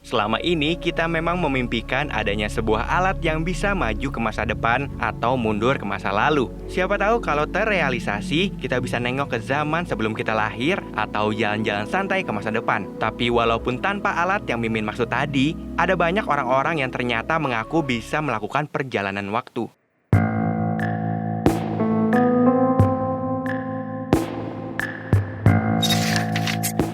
Selama ini kita memang memimpikan adanya sebuah alat yang bisa maju ke masa depan atau mundur ke masa lalu. Siapa tahu kalau terrealisasi, kita bisa nengok ke zaman sebelum kita lahir atau jalan-jalan santai ke masa depan. Tapi walaupun tanpa alat yang Mimin maksud tadi, ada banyak orang-orang yang ternyata mengaku bisa melakukan perjalanan waktu.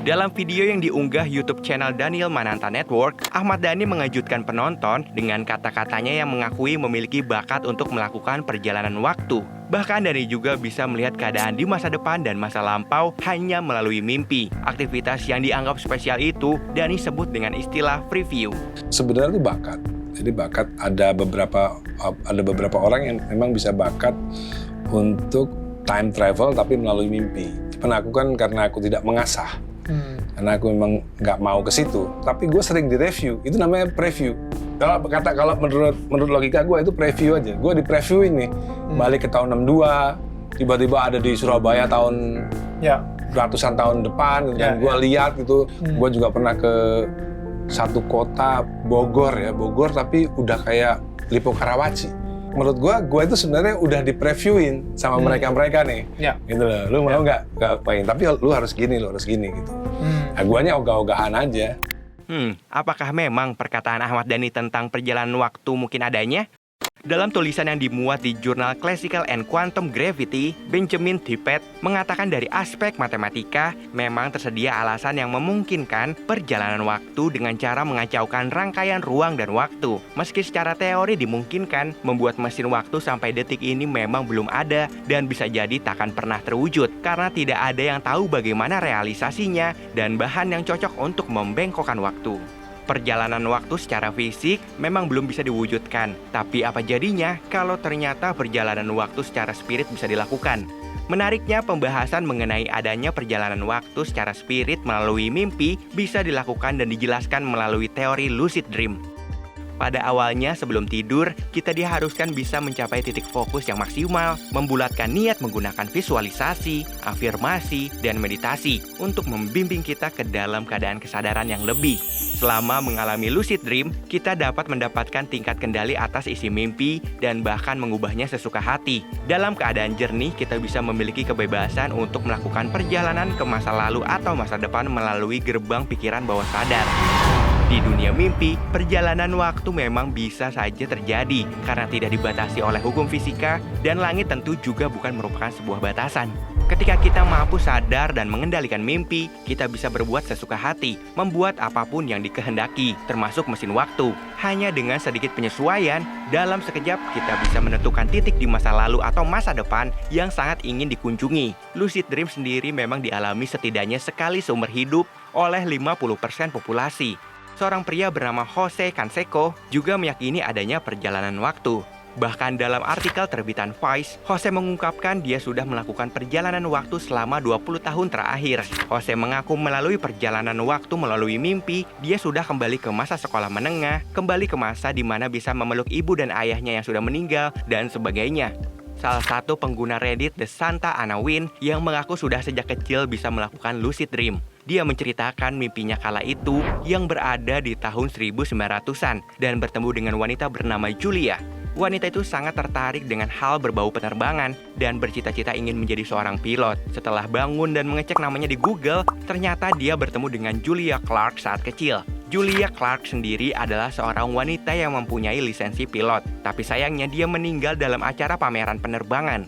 Dalam video yang diunggah YouTube channel Daniel Mananta Network, Ahmad Dhani mengejutkan penonton dengan kata-katanya yang mengakui memiliki bakat untuk melakukan perjalanan waktu. Bahkan Dhani juga bisa melihat keadaan di masa depan dan masa lampau hanya melalui mimpi. Aktivitas yang dianggap spesial itu Dhani sebut dengan istilah preview. Sebenarnya itu bakat. Jadi bakat ada beberapa orang yang memang bisa bakat untuk time travel tapi melalui mimpi. Pernah aku kan karena aku tidak mengasah. Karena aku memang nggak mau ke situ, tapi gue sering direview, itu namanya preview. Kalau menurut logika gue itu preview aja. Gue di preview ini balik ke tahun 62, tiba-tiba ada di Surabaya tahun ratusan tahun depan, dan gue lihat gitu. Gue juga pernah ke satu kota Bogor tapi udah kayak Lipo Karawaci. Menurut gue itu sebenarnya udah di-previewin sama mereka nih. Gitu loh, lu mau nggak main, tapi lu harus gini gitu. Nah, guanya ogah-ogahan aja. Apakah memang perkataan Ahmad Dhani tentang perjalanan waktu mungkin adanya? Dalam tulisan yang dimuat di jurnal Classical and Quantum Gravity, Benjamin Tippett mengatakan dari aspek matematika, memang tersedia alasan yang memungkinkan perjalanan waktu dengan cara mengacaukan rangkaian ruang dan waktu. Meski secara teori dimungkinkan, membuat mesin waktu sampai detik ini memang belum ada dan bisa jadi takkan pernah terwujud karena tidak ada yang tahu bagaimana realisasinya dan bahan yang cocok untuk membengkokkan waktu. Perjalanan waktu secara fisik memang belum bisa diwujudkan, tapi apa jadinya kalau ternyata perjalanan waktu secara spirit bisa dilakukan? Menariknya, pembahasan mengenai adanya perjalanan waktu secara spirit melalui mimpi bisa dilakukan dan dijelaskan melalui teori lucid dream. Pada awalnya sebelum tidur, kita diharuskan bisa mencapai titik fokus yang maksimal, membulatkan niat menggunakan visualisasi, afirmasi, dan meditasi untuk membimbing kita ke dalam keadaan kesadaran yang lebih. Selama mengalami lucid dream, kita dapat mendapatkan tingkat kendali atas isi mimpi dan bahkan mengubahnya sesuka hati. Dalam keadaan jernih, kita bisa memiliki kebebasan untuk melakukan perjalanan ke masa lalu atau masa depan melalui gerbang pikiran bawah sadar. Di dunia mimpi, perjalanan waktu memang bisa saja terjadi karena tidak dibatasi oleh hukum fisika dan langit tentu juga bukan merupakan sebuah batasan. Ketika kita mampu sadar dan mengendalikan mimpi, kita bisa berbuat sesuka hati, membuat apapun yang dikehendaki, termasuk mesin waktu. Hanya dengan sedikit penyesuaian, dalam sekejap kita bisa menentukan titik di masa lalu atau masa depan yang sangat ingin dikunjungi. Lucid dream sendiri memang dialami setidaknya sekali seumur hidup oleh 50% populasi. Seorang pria bernama Jose Canseco juga meyakini adanya perjalanan waktu. Bahkan dalam artikel terbitan Vice, Jose mengungkapkan dia sudah melakukan perjalanan waktu selama 20 tahun terakhir. Jose mengaku melalui perjalanan waktu melalui mimpi, dia sudah kembali ke masa sekolah menengah, kembali ke masa di mana bisa memeluk ibu dan ayahnya yang sudah meninggal, dan sebagainya. Salah satu pengguna Reddit The Santa Ana Win yang mengaku sudah sejak kecil bisa melakukan lucid dream. Dia menceritakan mimpinya kala itu yang berada di tahun 1900-an dan bertemu dengan wanita bernama Julia. Wanita itu sangat tertarik dengan hal berbau penerbangan dan bercita-cita ingin menjadi seorang pilot. Setelah bangun dan mengecek namanya di Google, ternyata dia bertemu dengan Julia Clark saat kecil. Julia Clark sendiri adalah seorang wanita yang mempunyai lisensi pilot, tapi sayangnya dia meninggal dalam acara pameran penerbangan.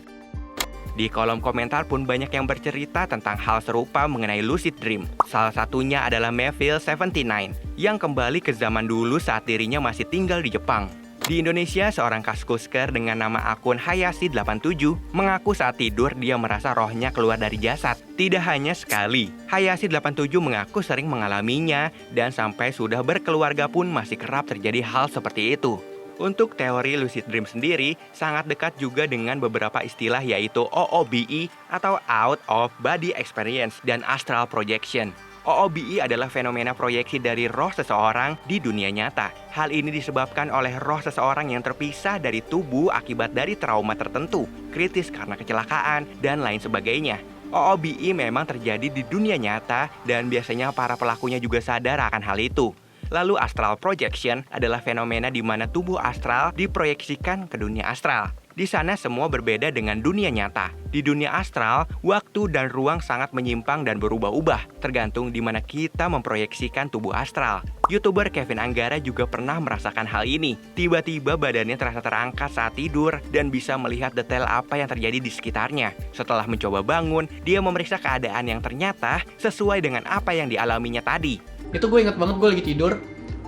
Di kolom komentar pun banyak yang bercerita tentang hal serupa mengenai lucid dream. Salah satunya adalah Meville79 yang kembali ke zaman dulu saat dirinya masih tinggal di Jepang. Di Indonesia, seorang kaskusker dengan nama akun Hayashi87 mengaku saat tidur dia merasa rohnya keluar dari jasad. Tidak hanya sekali, Hayashi87 mengaku sering mengalaminya dan sampai sudah berkeluarga pun masih kerap terjadi hal seperti itu. Untuk teori lucid dream sendiri, sangat dekat juga dengan beberapa istilah yaitu OOBE atau Out of Body Experience dan Astral Projection. OOBE adalah fenomena proyeksi dari roh seseorang di dunia nyata. Hal ini disebabkan oleh roh seseorang yang terpisah dari tubuh akibat dari trauma tertentu, kritis karena kecelakaan, dan lain sebagainya. OOBE memang terjadi di dunia nyata dan biasanya para pelakunya juga sadar akan hal itu. Lalu astral projection adalah fenomena di mana tubuh astral diproyeksikan ke dunia astral. Di sana semua berbeda dengan dunia nyata. Di dunia astral, waktu dan ruang sangat menyimpang dan berubah-ubah, tergantung di mana kita memproyeksikan tubuh astral. YouTuber Kevin Anggara juga pernah merasakan hal ini. Tiba-tiba badannya terasa terangkat saat tidur dan bisa melihat detail apa yang terjadi di sekitarnya. Setelah mencoba bangun, dia memeriksa keadaan yang ternyata sesuai dengan apa yang dialaminya tadi. Itu gue inget banget gue lagi tidur,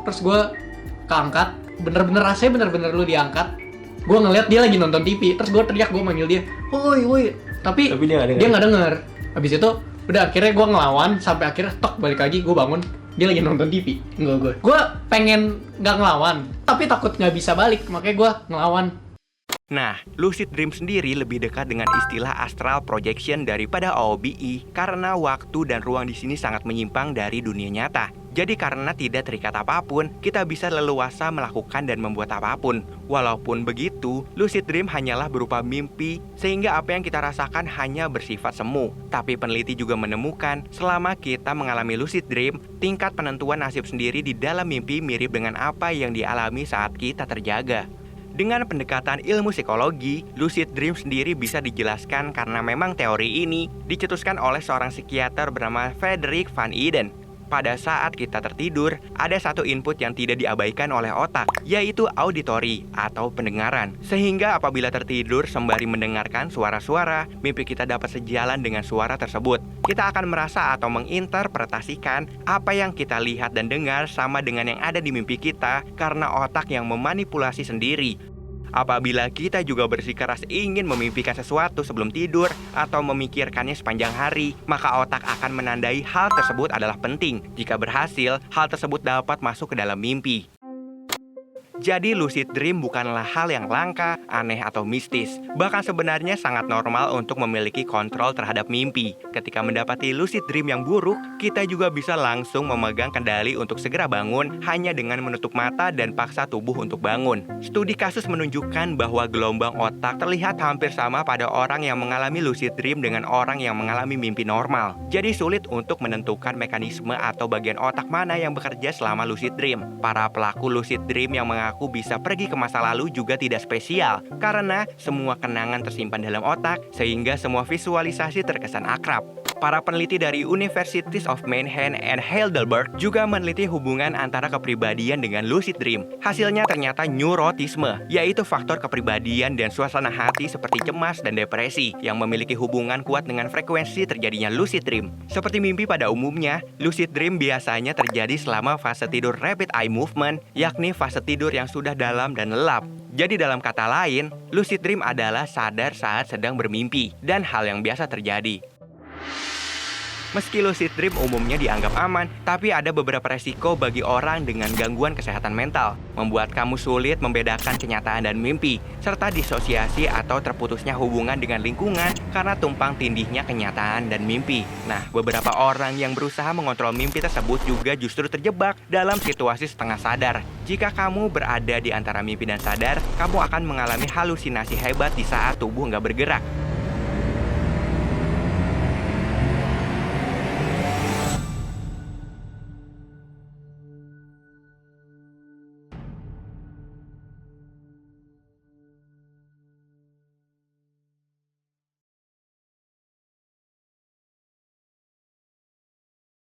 terus gue keangkat, bener-bener rasanya bener-bener lu diangkat. Gue ngeliat dia lagi nonton TV, terus gue teriak, gue manggil dia, woi, tapi dia nggak denger. Habis itu udah akhirnya gue ngelawan sampai akhirnya tok balik lagi, gue bangun, dia lagi nonton TV. Gue pengen nggak ngelawan, tapi takut nggak bisa balik, makanya gue ngelawan. Nah, lucid dream sendiri lebih dekat dengan istilah astral projection daripada OBE karena waktu dan ruang di sini sangat menyimpang dari dunia nyata. Jadi karena tidak terikat apapun, kita bisa leluasa melakukan dan membuat apapun. Walaupun begitu, lucid dream hanyalah berupa mimpi, sehingga apa yang kita rasakan hanya bersifat semu. Tapi peneliti juga menemukan, selama kita mengalami lucid dream, tingkat penentuan nasib sendiri di dalam mimpi mirip dengan apa yang dialami saat kita terjaga. Dengan pendekatan ilmu psikologi, lucid dream sendiri bisa dijelaskan karena memang teori ini dicetuskan oleh seorang psikiater bernama Frederik van Eeden. Pada saat kita tertidur, ada satu input yang tidak diabaikan oleh otak, yaitu auditory atau pendengaran. Sehingga apabila tertidur sembari mendengarkan suara-suara, mimpi kita dapat sejalan dengan suara tersebut. Kita akan merasa atau menginterpretasikan apa yang kita lihat dan dengar sama dengan yang ada di mimpi kita karena otak yang memanipulasi sendiri. Apabila kita juga bersikeras ingin memimpikan sesuatu sebelum tidur atau memikirkannya sepanjang hari, maka otak akan menandai hal tersebut adalah penting. Jika berhasil, hal tersebut dapat masuk ke dalam mimpi. Jadi lucid dream bukanlah hal yang langka, aneh atau mistis. Bahkan sebenarnya sangat normal untuk memiliki kontrol terhadap mimpi. Ketika mendapati lucid dream yang buruk, kita juga bisa langsung memegang kendali untuk segera bangun hanya dengan menutup mata dan paksa tubuh untuk bangun. Studi kasus menunjukkan bahwa gelombang otak terlihat hampir sama pada orang yang mengalami lucid dream dengan orang yang mengalami mimpi normal. Jadi sulit untuk menentukan mekanisme atau bagian otak mana yang bekerja selama lucid dream. Para pelaku lucid dream yang mengaku bisa pergi ke masa lalu juga tidak spesial karena semua kenangan tersimpan dalam otak sehingga semua visualisasi terkesan akrab. Para peneliti dari Universities of Mannheim and Heidelberg juga meneliti hubungan antara kepribadian dengan lucid dream. Hasilnya ternyata neurotisme, yaitu faktor kepribadian dan suasana hati seperti cemas dan depresi yang memiliki hubungan kuat dengan frekuensi terjadinya lucid dream. Seperti mimpi pada umumnya, lucid dream biasanya terjadi selama fase tidur rapid eye movement, yakni fase tidur yang sudah dalam dan lelap. Jadi dalam kata lain, lucid dream adalah sadar saat sedang bermimpi dan hal yang biasa terjadi. Meski lucid dream umumnya dianggap aman, tapi ada beberapa resiko bagi orang dengan gangguan kesehatan mental, membuat kamu sulit membedakan kenyataan dan mimpi, serta disosiasi atau terputusnya hubungan dengan lingkungan karena tumpang tindihnya kenyataan dan mimpi. Nah, beberapa orang yang berusaha mengontrol mimpi tersebut juga justru terjebak dalam situasi setengah sadar. Jika kamu berada di antara mimpi dan sadar, kamu akan mengalami halusinasi hebat di saat tubuh nggak bergerak.